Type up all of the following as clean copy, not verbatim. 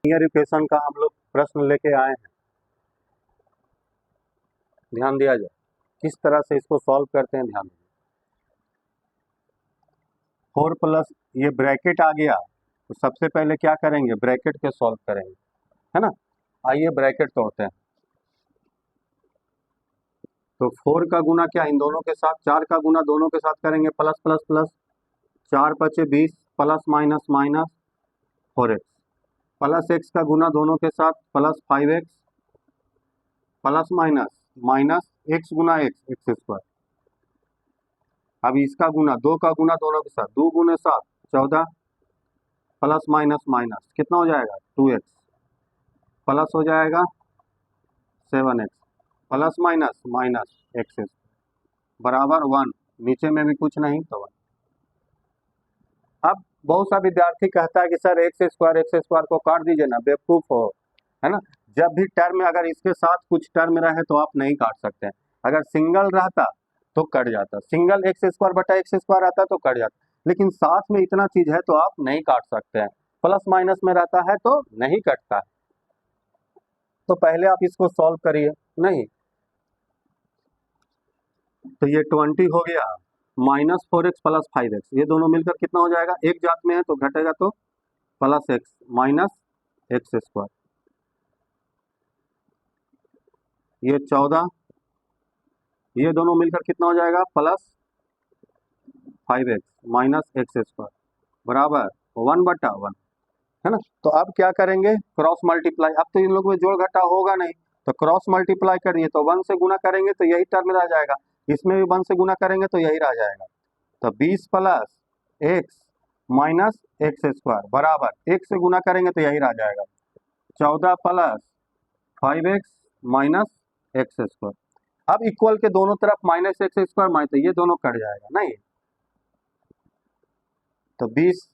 Linear equation का हम लोग प्रश्न लेके आए हैं, ध्यान दिया जाए किस तरह से इसको सॉल्व करते हैं। ध्यान दीजिए, 4 प्लस ये ब्रैकेट आ गया तो सबसे पहले क्या करेंगे, ब्रैकेट के सॉल्व करेंगे, है ना। आइए ब्रैकेट तोड़ते हैं। तो 4 का गुना क्या इन दोनों के साथ, 4 का गुना दोनों के साथ करेंगे, प्लस प्लस प्लस 4 पचे 20 plus minus minus 4x plus x का गुना दोनों के साथ plus 5x plus minus minus x गुना x एक्स स्क्वायर। अब इसका गुना 2 का गुना दोनों के साथ 2 गुने 7 14 प्लस माइनस माइनस कितना हो जाएगा 2x प्लस हो जाएगा 7x plus minus minus x बराबर 1, नीचे में भी कुछ नहीं तो 1। अब बहुत सा विद्यार्थी कहता है कि सर एक्स स्क्वायर को काट दीजिए ना, बेवकूफ हो, है ना। जब भी टर्म में अगर इसके साथ कुछ टर्म रहे तो आप नहीं काट सकते हैं। अगर सिंगल रहता तो कट जाता, सिंगल एक्स स्क्वायर बटा एक्स स्क्वायर आता तो कट जाता, लेकिन साथ में इतना चीज है तो आप नहीं काट सकते हैं। प्लस माइनस में रहता है तो नहीं कटता है। तो पहले आप इसको सॉल्व करिए। नहीं तो ये 20 हो गया माइनस 4x प्लस 5x, ये दोनों मिलकर कितना हो जाएगा, एक जात में है तो घटेगा तो plus x minus x square. ये 14, ये दोनों मिलकर कितना हो जाएगा plus 5x minus x square बराबर 1/1, है ना। तो अब क्या करेंगे, क्रॉस मल्टीप्लाई। अब तो इन लोगों में जोड़ घटा होगा नहीं तो क्रॉस मल्टीप्लाई करिए, तो 1 से गुना करेंगे तो यही टर्म रह जाएगा, इसमें भी 1 से गुना करेंगे तो यही रह जाएगा। तो 20 plus x minus x square बराबर 1 से गुना करेंगे तो यही रह जाएगा 14 plus 5x minus x square. अब इक्वल के दोनों तरफ माइनस एक्स स्क्वायर माइनस, तो ये दोनों कट जाएगा नहीं। तो 20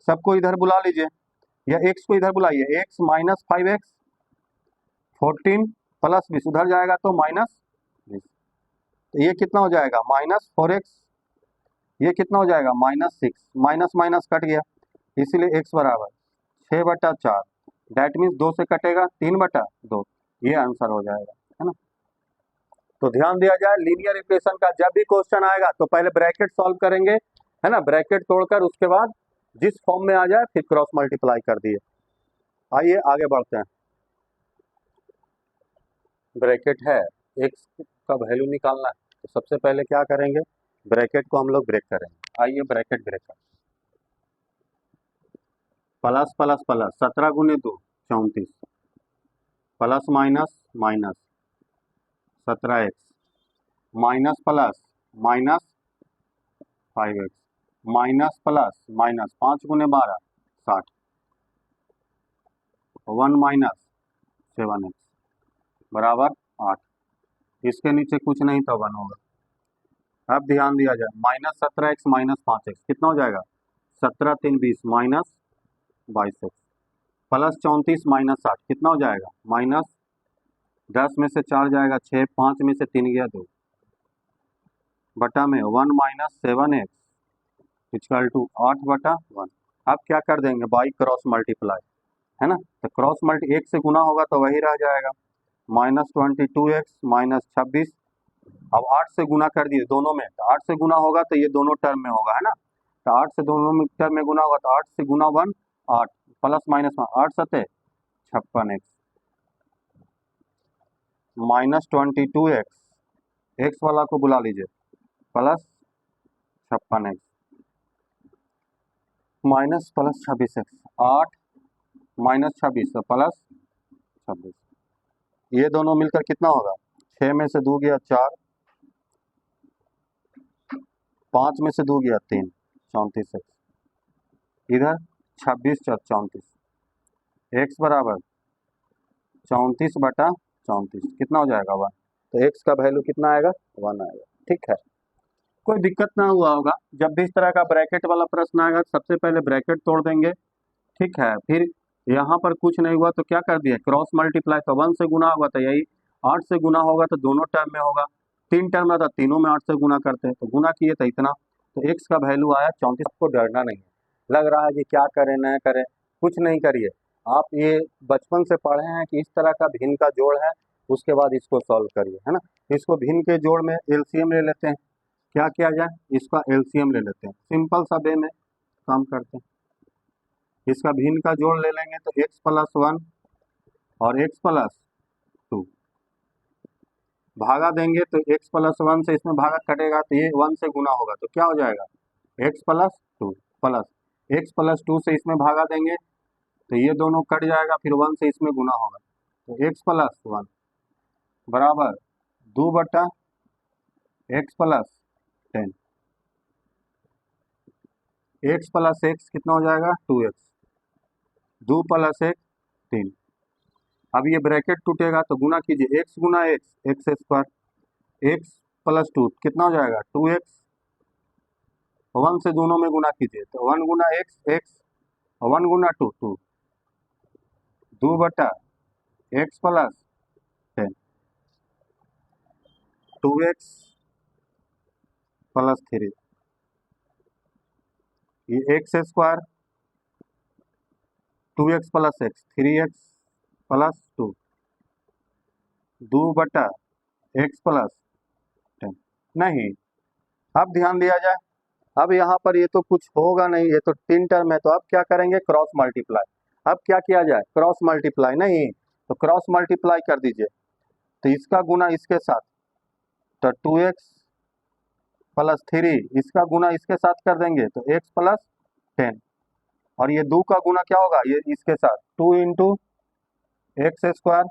सबको इधर बुला लीजिए या x को इधर बुलाइए, x माइनस 5x 14 प्लस 20 उधर जाएगा तो माइनस 20, तो ये कितना हो जाएगा माइनस 4x, ये कितना हो जाएगा माइनस 6, माइनस माइनस कट गया इसीलिए x बराबर 6/4, दैट मीन्स 2 से कटेगा 3/2, ये आंसर हो जाएगा, है ना। तो ध्यान दिया जाए, लीनियर इक्वेशन का जब भी क्वेश्चन आएगा तो पहले ब्रैकेट सॉल्व करेंगे, है ना। ब्रैकेट तोड़कर उसके बाद जिस फॉर्म में आ जाए फिर क्रॉस मल्टीप्लाई कर दिए। आइए आगे बढ़ते हैं। ब्रैकेट है, एक्स का वैल्यू निकालना है तो सबसे पहले क्या करेंगे, ब्रैकेट को हम लोग ब्रेक करेंगे। आइए ब्रैकेट ब्रेक करें, प्लस प्लस प्लस 17 गुने 2 34 plus minus minus 17x minus plus minus 5x minus plus minus 5 गुने 12 60 1 माइनस 7x बराबर 8, इसके नीचे कुछ नहीं तो 1 होगा। अब ध्यान दिया जाए, माइनस 17x माइनस 5x कितना हो जाएगा 17 3 20 माइनस 22x प्लस 34 माइनस 60 कितना हो जाएगा माइनस 10 में से 4 जाएगा 6, 5 में से 3 गया 2 बटा में 1 माइनस 7x इक्वल टू 8/1। अब क्या कर देंगे बाई क्रॉस मल्टीप्लाई, है ना। तो क्रॉस मल्टी 1 से गुना होगा तो वही रह जाएगा माइनस 22x माइनस 26। अब 8 से गुना कर दिए दोनों में, तो 8 से गुना होगा तो ये दोनों टर्म में होगा, है ना। तो 8 से दोनों में टर्म में गुना होगा तो 8 से गुना 1 8 प्लस माइनस 8 सते 56x माइनस 22x एक्स वाला को बुला लीजिए plus 56x minus plus 26x 8 minus 26 तो प्लस 26, ये दोनों मिलकर कितना होगा 6 में से 2 गया 4, 5 में से 2 गया 3 34x इधर 26 34 x बराबर 34/34 कितना हो जाएगा 1, तो x का वैल्यू कितना आएगा 1 आएगा। ठीक है, कोई दिक्कत ना हुआ होगा। जब भी इस तरह का ब्रैकेट वाला प्रश्न आएगा सबसे पहले ब्रैकेट तोड़ देंगे, ठीक है। फिर यहाँ पर कुछ नहीं हुआ तो क्या कर दिया क्रॉस मल्टीप्लाई, तो 1 से गुना होगा तो यही, 8 से गुना होगा तो दोनों टर्म में होगा, 3 टर्म रहता तीनों में 8 से गुना करते हैं तो गुना किए तो इतना, तो x का वैल्यू आया 34। आपको डरना नहीं है, लग रहा है कि क्या करें न करें, कुछ नहीं करिए, आप ये बचपन से पढ़े हैं कि इस तरह का भिन्न का जोड़ है, उसके बाद इसको सॉल्व करिए, है ना। इसको भिन्न के जोड़ में एलसीएम ले लेते हैं। क्या किया जाए, इसका एलसीएम ले लेते हैं, सिंपल सा वे में काम करते हैं। इसका भिन्न का जोड़ ले लेंगे तो x प्लस 1 और x प्लस 2 भागा देंगे तो x प्लस 1 से इसमें भागा कटेगा तो ये 1 से गुना होगा तो क्या हो जाएगा x plus 2 plus x plus 2 से इसमें भागा देंगे तो ये दोनों कट जाएगा, फिर 1 से इसमें गुना होगा तो x प्लस 1 बराबर 2 बटा x plus 10, x plus x कितना हो जाएगा 2x, 2 प्लस 1 3। अब ये ब्रैकेट टूटेगा तो गुना कीजिए, x गुना एक्स स्क्वायर, x प्लस 2 कितना हो जाएगा 2x, 1 से दोनों में गुना कीजिए तो 1 गुना x 1 गुना 2 2 बटा x प्लस 10, 2x प्लस 3, ये x square 2x plus x 3x plus 2 2 बटा x प्लस 10। नहीं, अब ध्यान दिया जाए, अब यहाँ पर ये तो कुछ होगा नहीं, ये तो 3 टर्म है तो अब क्या करेंगे क्रॉस मल्टीप्लाई। अब क्या किया जाए क्रॉस मल्टीप्लाई, नहीं तो क्रॉस मल्टीप्लाई कर दीजिए तो इसका गुना इसके साथ तो 2x प्लस 3 इसका गुना इसके साथ कर देंगे तो x प्लस 10 और ये 2 का गुना क्या होगा ये इसके साथ 2 into x square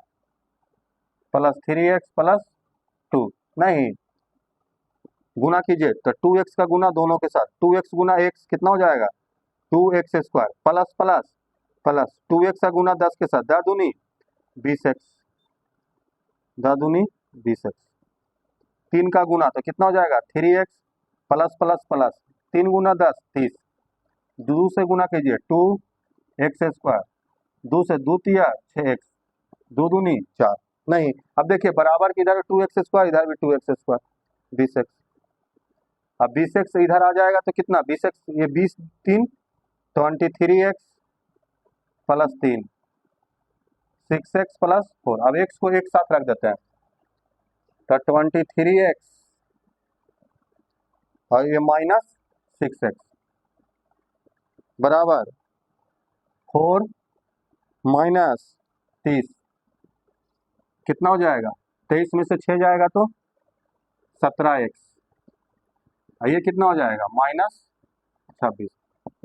plus 3x plus 2, नहीं गुना कीजिए तो 2x का गुना दोनों के साथ 2x गुना x कितना हो जाएगा 2x square plus plus plus 2x का गुना 10 के साथ दा दूनी 20x, दा दूनी 20x, 3 का गुना तो कितना हो जाएगा 3x प्लस प्लस प्लस 3 गुना 10 30, 2 से गुना कीजिए 2x स्क्वायर, 2 से 2 तिया 6x, 2 दूनी 4, नहीं अब देखिए बराबर की इधर 2x स्क्वायर इधर भी 2x स्क्वायर 20x, अब 20x इधर आ जाएगा तो कितना 20x ये 20 3 23x प्लस 3 6x प्लस 4, अब x को एक साथ रख देते हैं तो 23x और ये माइनस 6x बराबर 4 माइनस 30 कितना हो जाएगा 23 में से 6 जाएगा तो 17x, ये कितना हो जाएगा माइनस 26,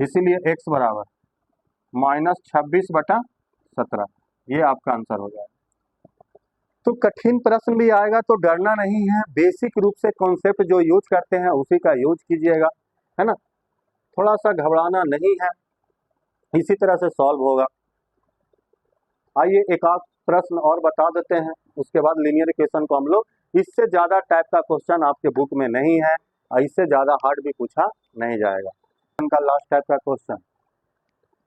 इसीलिए x बराबर माइनस 26 बटा 17, ये आपका आंसर हो जाएगा। तो कठिन प्रश्न भी आएगा तो डरना नहीं है, बेसिक रूप से कॉन्सेप्ट जो यूज करते हैं उसी का यूज कीजिएगा, है ना, थोड़ा सा घबराना नहीं है, इसी तरह से सॉल्व होगा। आइए एक आध प्रश्न और बता देते हैं, उसके बाद लीनियर इक्वेशन को हम लोग इससे ज़्यादा टाइप का क्वेश्चन आपके बुक में नहीं है और इससे ज़्यादा हार्ड भी पूछा नहीं जाएगा। का लास्ट टाइप का क्वेश्चन,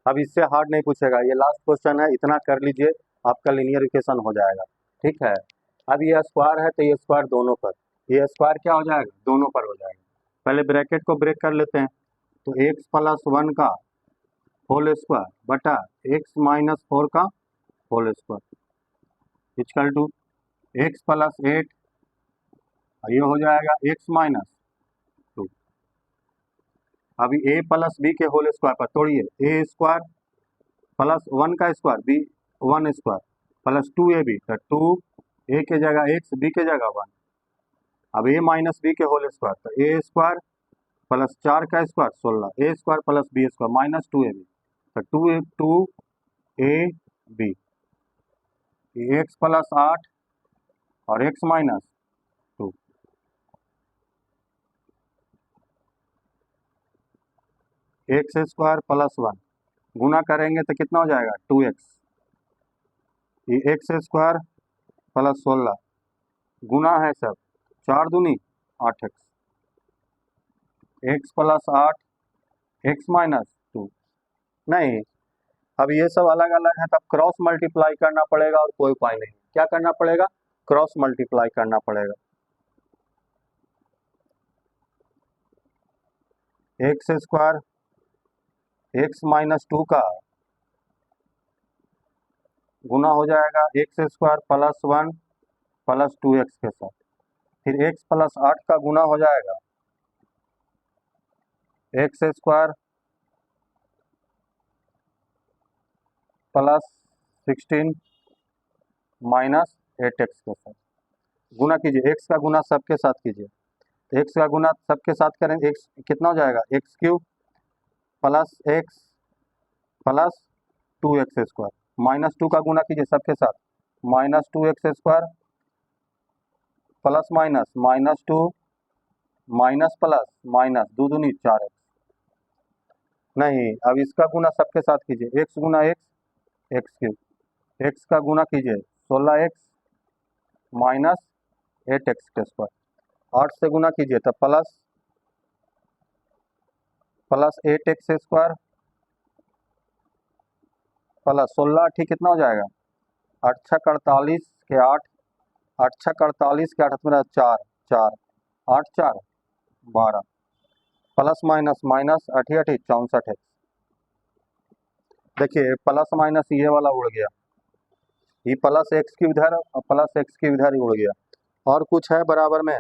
अब इससे हार्ड नहीं पूछेगा, ये लास्ट क्वेश्चन है, इतना कर लीजिए आपका लीनियर इक्वेशन हो जाएगा, ठीक है। अब ये स्क्वायर है तो ये स्क्वायर दोनों पर, ये स्क्वायर क्या हो जाएगा दोनों पर हो जाएगा। पहले ब्रैकेट को ब्रेक कर लेते हैं तो x प्लस 1 का होल स्क्वायर बटा x माइनस 4 का whole square equal to x plus 8, ये हो जाएगा x माइनस 2। अभी a प्लस b के होल स्क्वायर पर तोड़िए, a स्क्वायर प्लस 1 का square b 1 square plus 2ab तो 2 a के जगह x b के जगह 1, अब a माइनस b के होल स्क्वायर तो a स्क्वायर प्लस 4 का square 16, a square plus b square minus 2ab तो 2ab x प्लस 8 और x minus 2, x square plus 1 गुना करेंगे तो कितना हो जाएगा 2x, ये एक्स स्क्वायर प्लस 16 गुना है सब 4 दूनी 8x, x plus 8 x minus 2, नहीं अब ये सब अलग अलग है तब क्रॉस मल्टीप्लाई करना पड़ेगा और कोई उपाय नहीं, क्या करना पड़ेगा क्रॉस मल्टीप्लाई करना पड़ेगा। एक्स स्क्वायर एक्स माइनस 2 का गुना हो जाएगा x square plus 1 plus 2x के साथ, फिर x प्लस 8 का गुना हो जाएगा x square plus 16 minus 8x के साथ। गुना कीजिए, x का गुना सबके साथ कीजिए, x का गुना सबके साथ करें, x कितना हो जाएगा x cube plus x plus 2x square, minus 2 का गुना कीजिए सबके साथ, minus 2x square plus minus minus 2 minus plus minus 2 दूनी 4x। नहीं, अब इसका गुना सबके साथ कीजिए, x गुना x एक्स क्यूब, x का गुना कीजिए 16x माइनस 8x के स्क्वायर, 8 से गुना कीजिए तब प्लस 8x स्क्वायर प्लस 16 ठीक कितना हो जाएगा 8 छक 48 के 8, 8 छक 48 के 8 मेरा 4 4 8 4 12 प्लस माइनस माइनस 88 64 है। देखिए प्लस माइनस ये वाला उड़ गया, ये प्लस एक्स की इधर और प्लस एक्स की इधर ही उड़ गया, और कुछ है बराबर में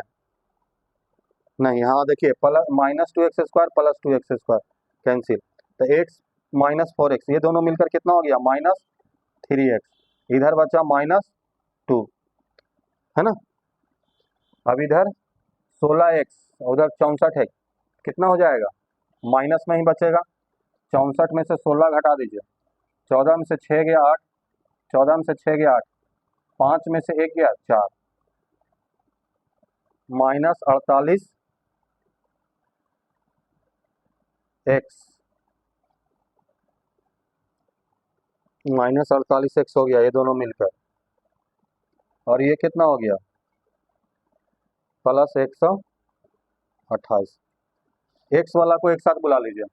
नहीं। हाँ देखिए plus minus 2x square plus 2x square cancel, तो x माइनस 4x ये दोनों मिलकर कितना हो गया माइनस 3x, इधर बचा माइनस 2 है ना। अब इधर 16x उधर 64 है, कितना हो जाएगा माइनस में ही बचेगा, 64 में से 16 घटा दीजिए, 14 में से 6 गया 8, 14 में से 6 गया 8, 5 में से 1 गया 4, माइनस 48 एक्स, माइनस 48 एक्स हो गया ये दोनों मिलकर, और ये कितना हो गया प्लस 128। एक्स वाला को एक साथ बुला लीजिए,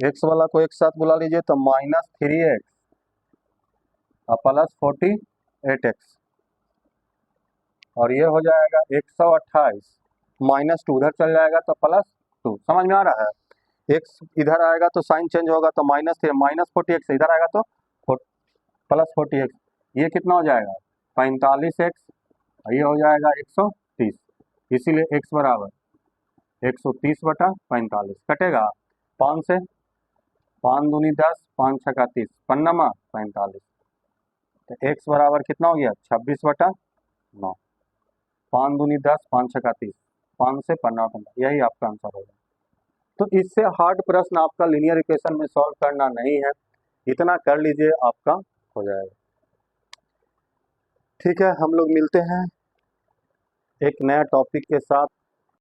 एक्स वाला को एक साथ बुला लीजिए तो माइनस 3x और प्लस 48x, और ये हो जाएगा 128 माइनस 2 उधर चल जाएगा तो प्लस 2, समझ में आ रहा है। एक्स इधर आएगा तो साइन चेंज होगा तो माइनस 3 माइनस 40x इधर आएगा तो प्लस 40x, ये कितना हो जाएगा 45x, ये हो जाएगा 130, इसीलिए x बराबर 130/45 कटेगा 5 से, 5 दूनी 10 5 छक्का 30 पन्नमा 45, तो x बराबर कितना हो गया 26/9, 5 दूनी 10 5 छक्का 30, 5 से पन्ना 15, यही आपका आंसर होगा। तो इससे हार्ड प्रश्न आपका लीनियर इक्वेशन में सॉल्व करना नहीं है, इतना कर लीजिए आपका हो जाएगा। ठीक है, हम लोग मिलते हैं एक नया टॉपिक के साथ।